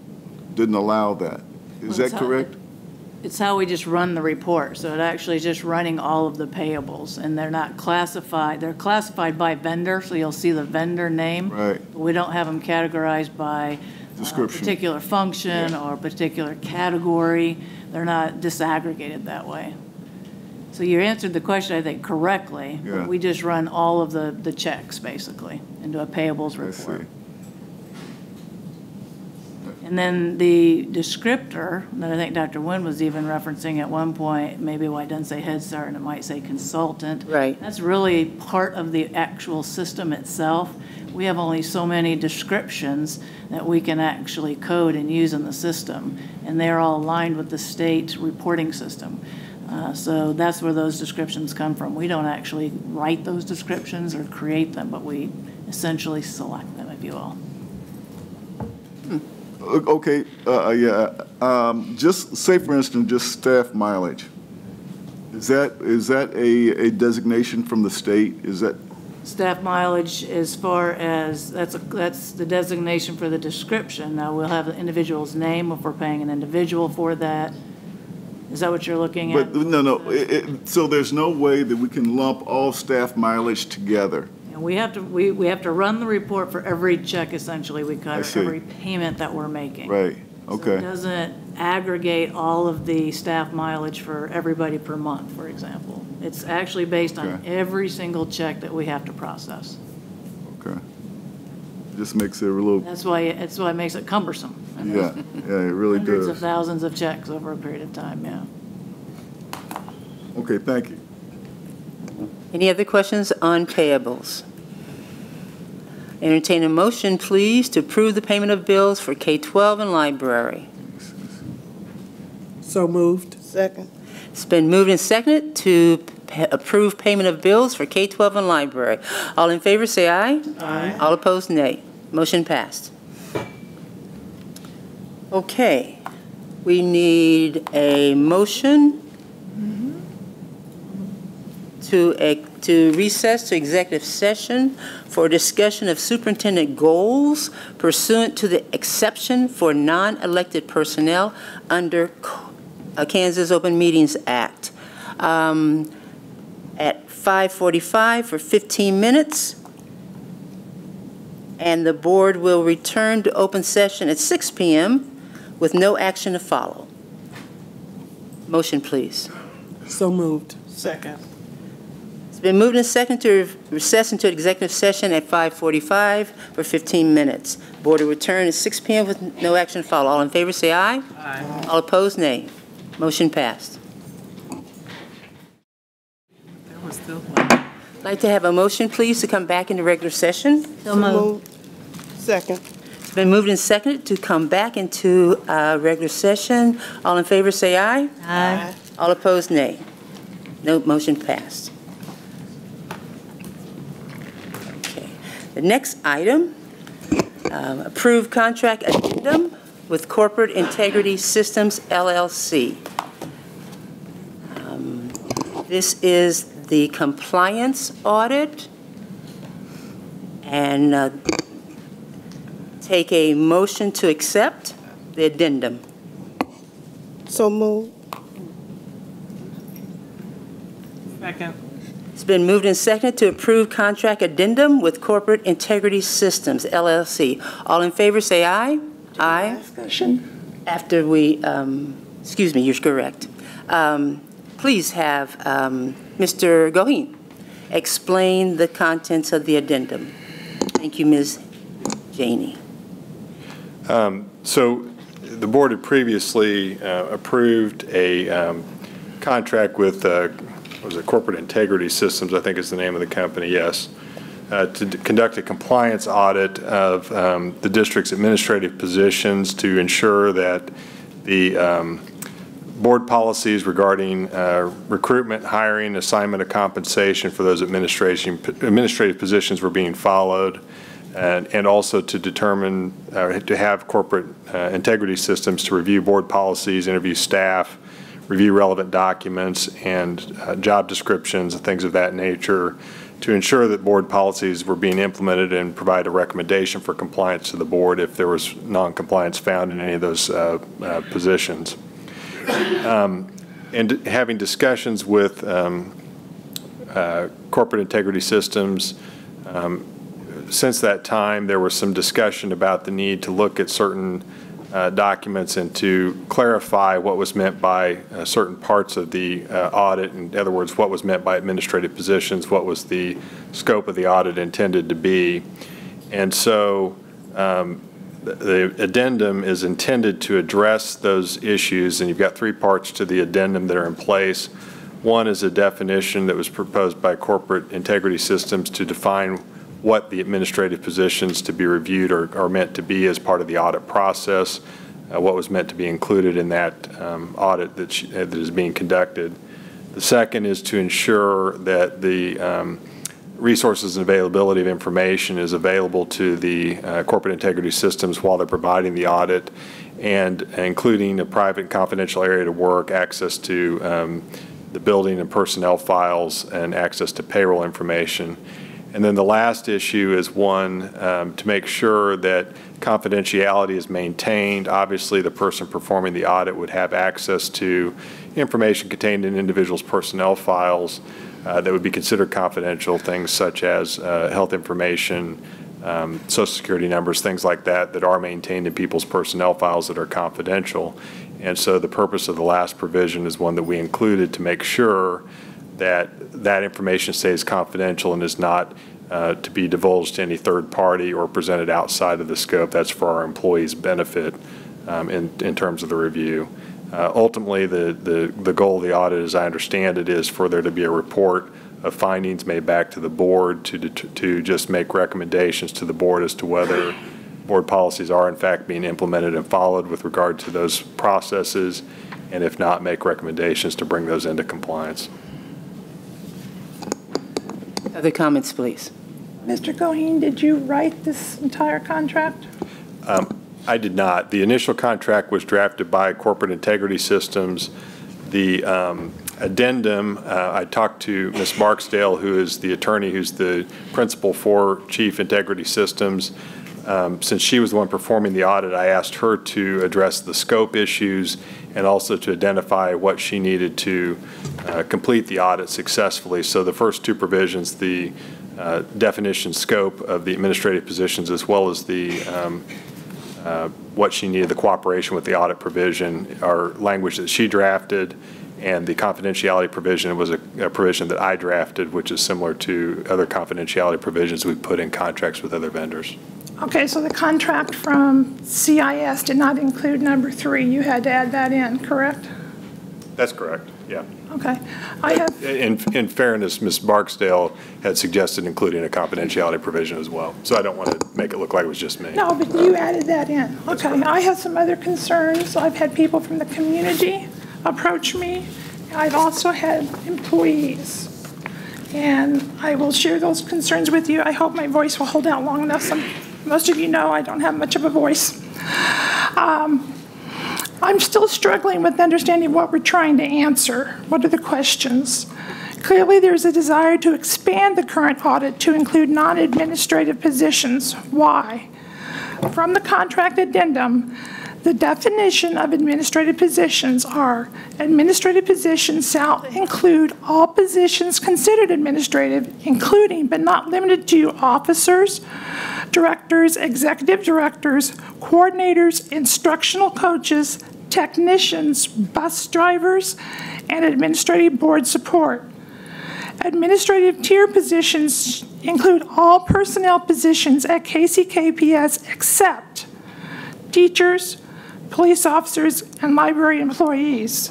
didn't allow that. Is that correct? It's how we just run the report. So it actually is just running all of the payables, and they're not classified. They're classified by vendor, so you'll see the vendor name. Right. But we don't have them categorized by description, particular function, or particular category. They're not disaggregated that way. So you answered the question, I think, correctly. Yeah. We just run all of the checks, basically, into a payables report. I see. And then the descriptor that I think Dr. Nguyen was even referencing at one point, maybe why it doesn't say Head Start and it might say consultant. Right. That's really part of the actual system itself. We have only so many descriptions that we can actually code and use in the system, and they're all aligned with the state reporting system. So that's where those descriptions come from. We don't actually write those descriptions or create them, but we essentially select them, if you will. Okay, just say, for instance, just staff mileage. Is that a designation from the state? Is that staff mileage, as far as that's the designation for the description? Now we'll have the individual's name if we're paying an individual for that. Is that what you're looking But at? no. So there's no way that we can lump all staff mileage together. And we have to run the report for every check, essentially. We cover see. every payment that we're making. Right, So it okay. doesn't aggregate all of the staff mileage for everybody per month, for example. It's actually based on Okay. every single check that we have to process. Okay. Just makes it a little, That's why it makes it cumbersome. yeah, it really Hundreds does. of thousands of checks over a period of time, yeah. Okay, thank you. Any other questions on payables? Entertain a motion, please, to approve the payment of bills for K-12 and library. So moved. Second. It's been moved and seconded to approve payment of bills for K-12 and library. All in favor, say aye. Aye. All opposed, nay. Motion passed. Okay. We need a motion to recess to executive session for discussion of superintendent goals pursuant to the exception for non-elected personnel under Kansas Open Meetings Act. At 5:45 for 15 minutes, and the board will return to open session at 6 p.m. with no action to follow. Motion, please. So moved. Second. It's been moved and seconded to recess into executive session at 5:45 for 15 minutes. Board will return at 6 p.m. with no action to follow. All in favor, say aye. Aye. All opposed, nay. Motion passed. There was still I'd like to have a motion, please, to come back into regular session. So moved. Second. It's been moved and seconded to come back into regular session. All in favor, say aye. Aye. All opposed, nay. No, motion passed. Okay. The next item, approved contract addendum with Corporate Integrity Systems, LLC. This is the compliance audit, and take a motion to accept the addendum. So moved. second. It's been moved and seconded to approve contract addendum with Corporate Integrity Systems, LLC. All in favor, say aye. Aye. Discussion. After we, excuse me, you're correct. Please have Mr. Goheen explain the contents of the addendum. Thank you, Ms. Janey. So the board had previously approved a contract with was it Corporate Integrity Systems, I think is the name of the company, yes, to conduct a compliance audit of the district's administrative positions to ensure that the board policies regarding recruitment, hiring, assignment of compensation for those administrative positions were being followed, and also to determine, to have corporate integrity systems to review board policies, interview staff, review relevant documents and job descriptions and things of that nature to ensure that board policies were being implemented and provide a recommendation for compliance to the board if there was non-compliance found in any of those positions. And having discussions with corporate integrity systems, since that time there was some discussion about the need to look at certain documents and to clarify what was meant by certain parts of the audit. In other words, what was meant by administrative positions, what was the scope of the audit intended to be. And so the addendum is intended to address those issues, and you've got three parts to the addendum that are in place. One is a definition that was proposed by Corporate Integrity Systems to define what the administrative positions to be reviewed are meant to be as part of the audit process, what was meant to be included in that audit that is being conducted. The second is to ensure that the resources and availability of information is available to the corporate integrity systems while they're providing the audit, and including a private and confidential area to work, access to the building and personnel files, and access to payroll information. And then the last issue is one to make sure that confidentiality is maintained. Obviously, the person performing the audit would have access to information contained in individuals' personnel files that would be considered confidential, things such as health information, Social Security numbers, things like that, that are maintained in people's personnel files that are confidential. And so the purpose of the last provision is one that we included to make sure that that information stays confidential and is not to be divulged to any third party or presented outside of the scope. That's for our employees' benefit in terms of the review. Ultimately, the goal of the audit, as I understand it, is for there to be a report of findings made back to the board to just make recommendations to the board as to whether board policies are in fact being implemented and followed with regard to those processes, and if not, make recommendations to bring those into compliance. Other comments, please. Mr. Goheen, did you write this entire contract? I did not. The initial contract was drafted by Corporate Integrity Systems. The addendum, I talked to Ms. Barksdale, who is the attorney who's the principal for Chief Integrity Systems. Since she was the one performing the audit, I asked her to address the scope issues and also to identify what she needed to complete the audit successfully. So the first two provisions, the definition scope of the administrative positions, as well as the what she needed, the cooperation with the audit provision, are language that she drafted, and the confidentiality provision was a provision that I drafted, which is similar to other confidentiality provisions we put in contracts with other vendors. Okay, so the contract from CIS did not include number 3. You had to add that in, correct? That's correct, yeah. Okay. I have. In fairness, Ms. Barksdale had suggested including a confidentiality provision as well. So I don't want to make it look like it was just me. No, but you added that in. Okay. I have some other concerns. I've had people from the community approach me. I've also had employees. And I will share those concerns with you. I hope my voice will hold out long enough. Most of you know I don't have much of a voice. I'm still struggling with understanding what we're trying to answer. What are the questions? Clearly, there's a desire to expand the current audit to include non-administrative positions. Why? From the contract addendum, the definition of administrative positions are: administrative positions shall include all positions considered administrative, including but not limited to officers, directors, executive directors, coordinators, instructional coaches, technicians, bus drivers, and administrative board support. Administrative tier positions include all personnel positions at KCKPS except teachers, police officers, and library employees.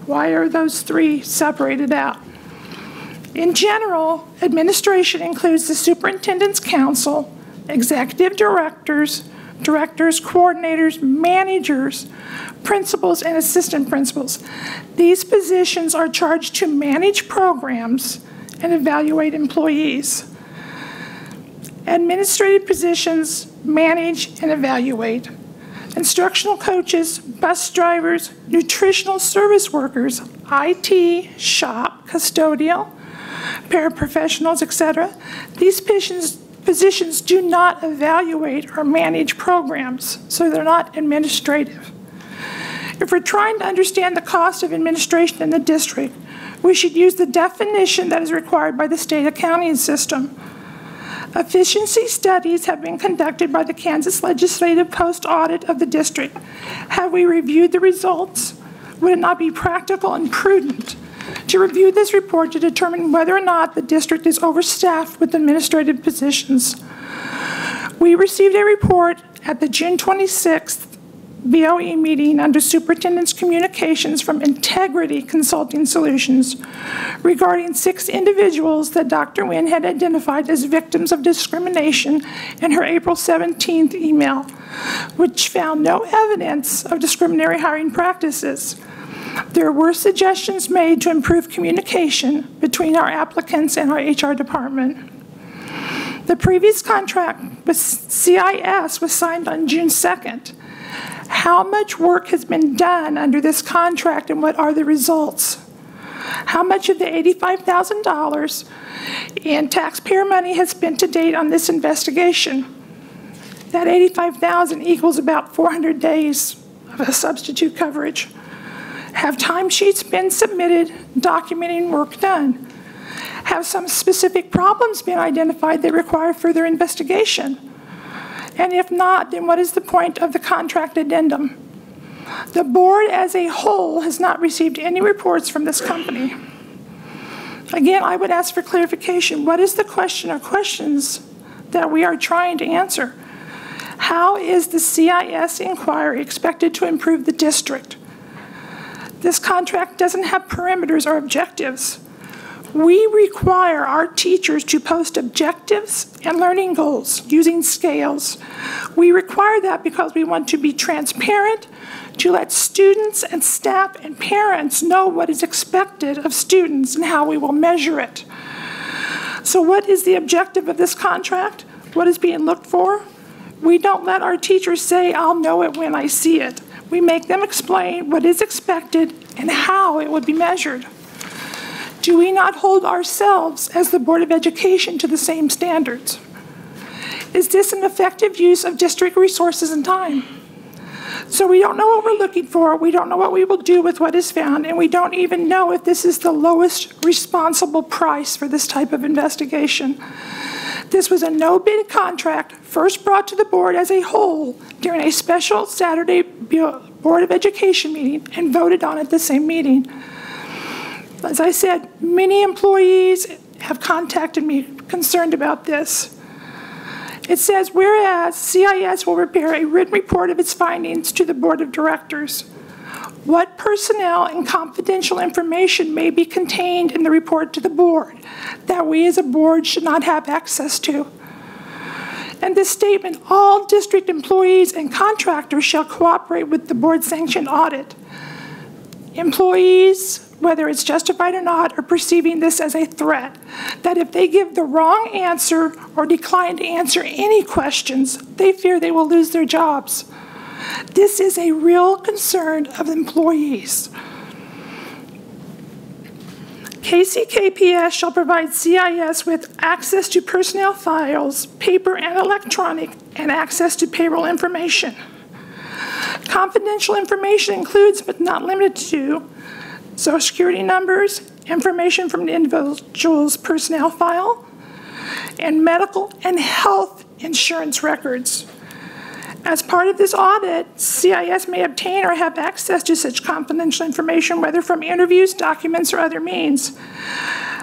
Why are those 3 separated out? In general, administration includes the superintendent's council, executive directors, coordinators, managers, principals, and assistant principals. These positions are charged to manage programs and evaluate employees. Administrative positions manage and evaluate. Instructional coaches, bus drivers, nutritional service workers, IT, shop, custodial, paraprofessionals, etc. These positions do not evaluate or manage programs, so they're not administrative. If we're trying to understand the cost of administration in the district, we should use the definition that is required by the state accounting system. Efficiency studies have been conducted by the Kansas Legislative post-audit of the district. Have we reviewed the results? Would it not be practical and prudent to review this report to determine whether or not the district is overstaffed with administrative positions? We received a report at the June 26th BOE meeting under Superintendent's Communications from Integrity Consulting Solutions regarding 6 individuals that Dr. Nguyen had identified as victims of discrimination in her April 17th email, which found no evidence of discriminatory hiring practices. There were suggestions made to improve communication between our applicants and our HR department. The previous contract with CIS was signed on June 2nd. How much work has been done under this contract and what are the results? How much of the $85,000 in taxpayer money has been to date on this investigation? That $85,000 equals about 400 days of a substitute coverage. Have timesheets been submitted documenting work done? Have some specific problems been identified that require further investigation? And if not, then what is the point of the contract addendum? The board as a whole has not received any reports from this company. Again, I would ask for clarification. What is the question or questions that we are trying to answer? How is the CIS inquiry expected to improve the district? This contract doesn't have perimeters or objectives. We require our teachers to post objectives and learning goals using scales. We require that because we want to be transparent, to let students and staff and parents know what is expected of students and how we will measure it. So what is the objective of this contract? What is being looked for? We don't let our teachers say, "I'll know it when I see it." We make them explain what is expected and how it would be measured. Do we not hold ourselves as the Board of Education to the same standards? Is this an effective use of district resources and time? So we don't know what we're looking for, we don't know what we will do with what is found, and we don't even know if this is the lowest responsible price for this type of investigation. This was a no-bid contract first brought to the board as a whole during a special Saturday Board of Education meeting and voted on at the same meeting. As I said, many employees have contacted me concerned about this. It says, whereas CIS will prepare a written report of its findings to the Board of Directors. What personnel and confidential information may be contained in the report to the board that we as a board should not have access to? And this statement, all district employees and contractors shall cooperate with the board-sanctioned audit. Employees, whether it's justified or not, are perceiving this as a threat, that if they give the wrong answer or decline to answer any questions, they fear they will lose their jobs. This is a real concern of employees. KCKPS shall provide CIS with access to personnel files, paper and electronic, and access to payroll information. Confidential information includes, but not limited to, Social Security numbers, information from the individual's personnel file, and medical and health insurance records. As part of this audit, CIS may obtain or have access to such confidential information, whether from interviews, documents, or other means.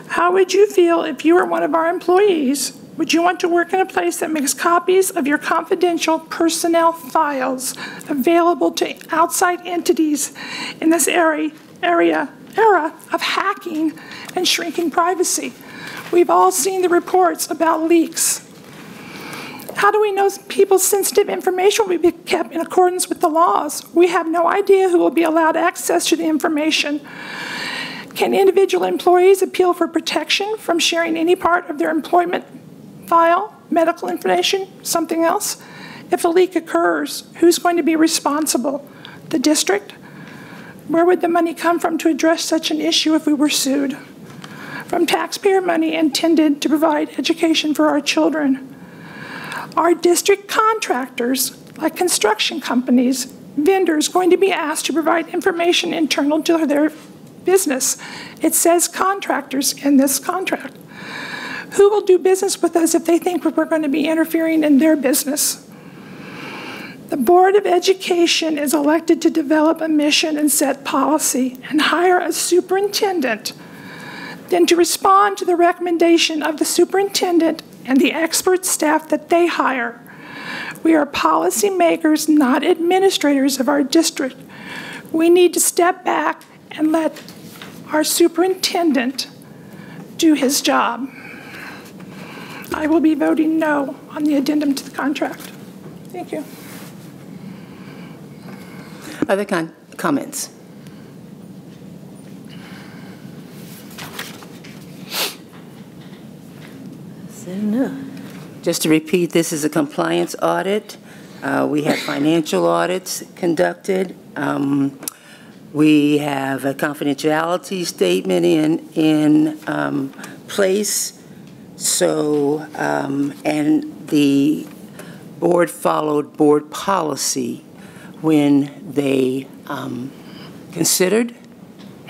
How would you feel if you were one of our employees? Would you want to work in a place that makes copies of your confidential personnel files available to outside entities in this era of hacking and shrinking privacy? We've all seen the reports about leaks. How do we know people's sensitive information will be kept in accordance with the laws? We have no idea who will be allowed access to the information. Can individual employees appeal for protection from sharing any part of their employment file, medical information, something else? If a leak occurs, who's going to be responsible? The district? Where would the money come from to address such an issue if we were sued? From taxpayer money intended to provide education for our children. Are district contractors, like construction companies, vendors, going to be asked to provide information internal to their business? It says contractors in this contract. Who will do business with us if they think we're going to be interfering in their business? The Board of Education is elected to develop a mission and set policy and hire a superintendent, then to respond to the recommendation of the superintendent and the expert staff that they hire. We are policymakers, not administrators of our district. We need to step back and let our superintendent do his job. I will be voting no on the addendum to the contract. Thank you. Other comments? Just to repeat, this is a compliance audit. We have financial audits conducted. We have a confidentiality statement in place. So, and the board followed board policy when they considered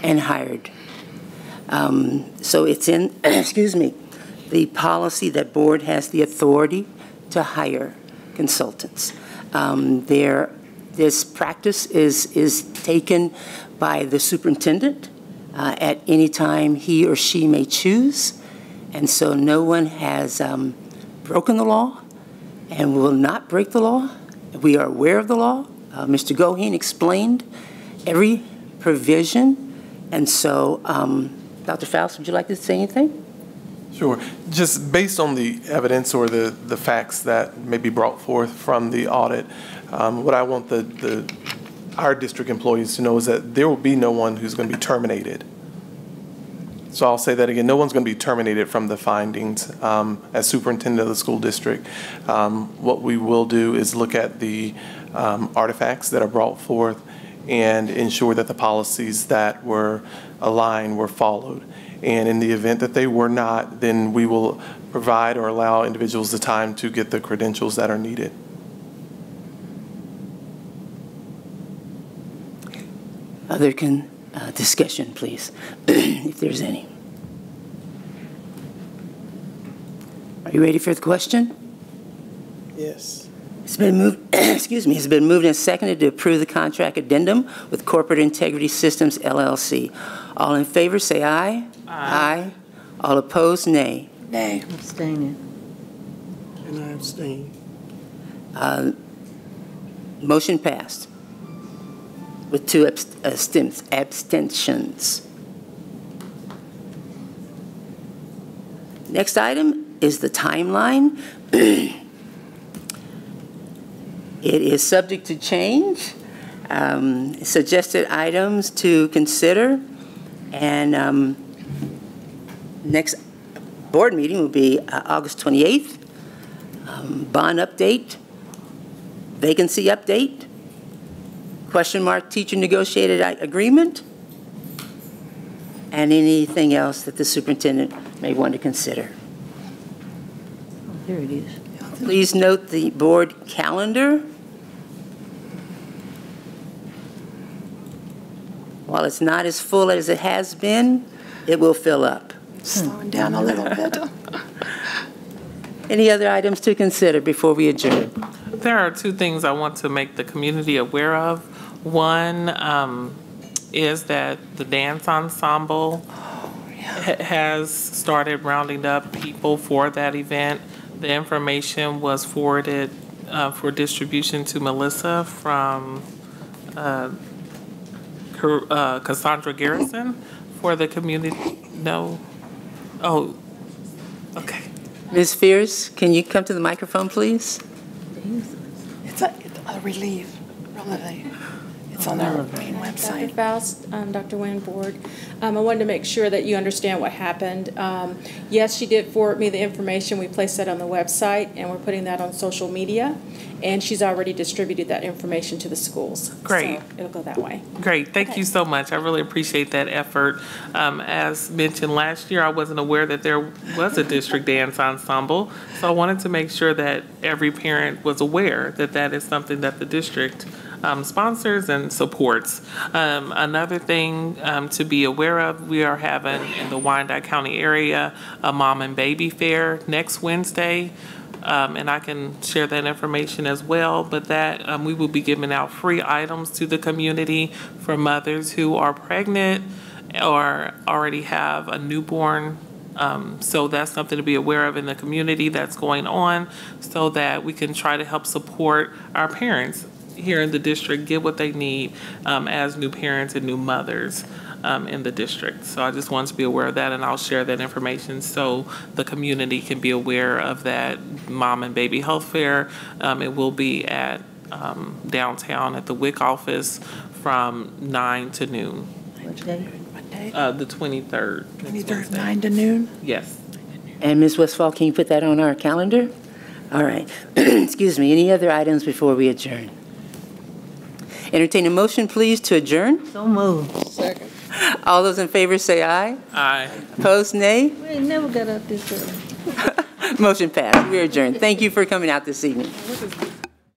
and hired. So it's in, excuse me, the policy that board has the authority to hire consultants. This practice is taken by the superintendent at any time he or she may choose. And so no one has broken the law and will not break the law. We are aware of the law. Mr. Goheen explained every provision. And so, Dr. Faust, would you like to say anything? Sure. Just based on the evidence or the facts that may be brought forth from the audit, what I want our district employees to know is that there will be no one who's going to be terminated. So I'll say that again, no one's going to be terminated from the findings as superintendent of the school district. What we will do is look at the artifacts that are brought forth and ensure that the policies that were aligned were followed. And in the event that they were not, then we will provide or allow individuals the time to get the credentials that are needed. Other discussion, please, if there's any. Are you ready for the question? Yes. It's been moved, excuse me, it's been moved and seconded to approve the contract addendum with Corporate Integrity Systems, LLC. All in favor, say aye. Aye. All opposed, nay. Nay. Abstaining. And I abstain. Motion passed with 2 abstentions. Next item is the timeline. It is subject to change. Suggested items to consider, and next board meeting will be August 28th. Bond update, vacancy update, question mark teacher negotiated agreement, and anything else that the superintendent may want to consider. Oh, there it is. Please note the board calendar. While it's not as full as it has been, it will fill up. Slowing down a little bit. Any other items to consider before we adjourn? There are 2 things I want to make the community aware of. One is that the dance ensemble has started rounding up people for that event. The information was forwarded for distribution to Melissa from Cassandra Garrison for the community. No. Oh, okay. Ms. Fierce, can you come to the microphone, please? It's a relief, really. It's on our main website. Dr. Faust, Dr. Wayne Board. I wanted to make sure that you understand what happened. Yes, she did forward me the information. We placed that on the website, and we're putting that on social media. And she's already distributed that information to the schools. Great. So it'll go that way. Great. Thank you so much. I really appreciate that effort. As mentioned last year, I wasn't aware that there was a district dance ensemble. So I wanted to make sure that every parent was aware that that is something that the district sponsors and supports. Another thing to be aware of, we are having in the Wyandotte County area a mom and baby fair next Wednesday. And I can share that information as well, but that we will be giving out free items to the community for mothers who are pregnant or already have a newborn. So that's something to be aware of in the community that's going on, so that we can try to help support our parents here in the district get what they need as new parents and new mothers in the district. So I just wanted to be aware of that, and I'll share that information so the community can be aware of that mom and baby health fair. It will be at downtown at the WIC office from 9 to noon. What day? What day? The 23rd. 23rd, 9 to noon? Yes. And Ms. Westphal, can you put that on our calendar? All right. Excuse me. Any other items before we adjourn? Entertain a motion, please, to adjourn. So moved. Second. All those in favor say aye. Aye. Opposed, nay. We ain't never got up this early. Motion passed. We are adjourned. Thank you for coming out this evening.